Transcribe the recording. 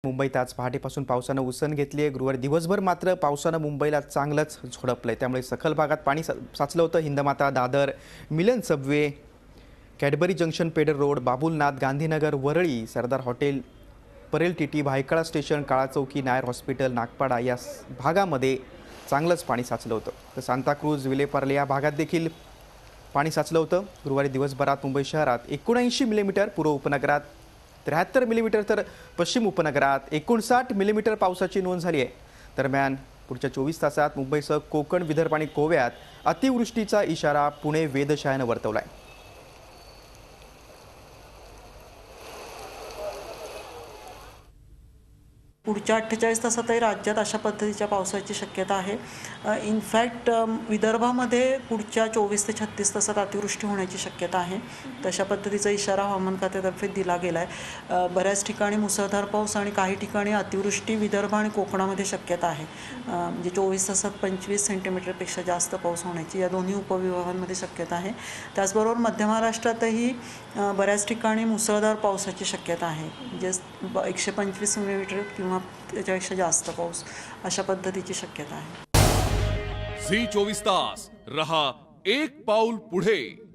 मुंबईत आज पहाटेपासून पावसानं उसण घेतली आहे। गुरुवारी दिवसभर मात्र पावसानं मुंबईला चांगलंच झोडपलंय। त्यामुळे सखल भागात पाणी साचलं होतं। Hindmata, Dadar, Milan subway, Cadbury junction, Peddar road, Babulnath, Gandhinagar, Worli, Sardar hotel, Parel TT, Byculla station, Kala Chowki, Nair hospital, Nagpada या भागामध्ये चांगलंच पाणी साचलं होतं। तर सांताक्रूज, विलेपार्ले या भागात देखील पाणी साचलं होतं। गुरुवारी दिवसभरात मुंबई शहरात 79 मिलीमीटर, पूर्व उपनगरात 73 मिलीमीटर तर पश्चिम उपनगरात 59 मिलीमीटर पावसाची नोंद झाली आहे। दरम्यान पुढच्या 24 तासात मुंबईसह कोकण, विदर्भ आणि गोव्यात अतिवृष्टीचा इशारा पुणे वेधशाळेनं वर्तवला आहे। पुढच्या 48 तासातही राज्यात अशा पद्धतीच्या पावसाची शक्यता आहे। इनफॅक्ट विदर्भामध्ये पुढच्या 24 ते 36 तासात अतिवृष्टी होण्याची शक्यता आहे। तशा पद्धतीचा इशारा हवामान खात्यातर्फे दिला गेला आहे। बऱ्याच ठिकाणी मुसळधार पाऊस आणि काही ठिकाणी अतिवृष्टी विदर्भ आणि कोकणामध्ये शक्यता आहे। म्हणजे 24 तासात 25 सेंटीमीटरपेक्षा जास्त पाऊस होण्याची या दोन्ही उपविभागांमध्ये शक्यता आहे। त्याचबरोबर मध्य महाराष्ट्रातही बऱ्याच ठिकाणी मुसळधार पावसाची शक्यता आहे। म्हणजे 125 मिलीमीटर किंवा त्याच्यापेक्षा जास्त पाऊस अशा पद्धतीची शक्यता आहे। झी 24 तास रहा एक पाऊल पुढे।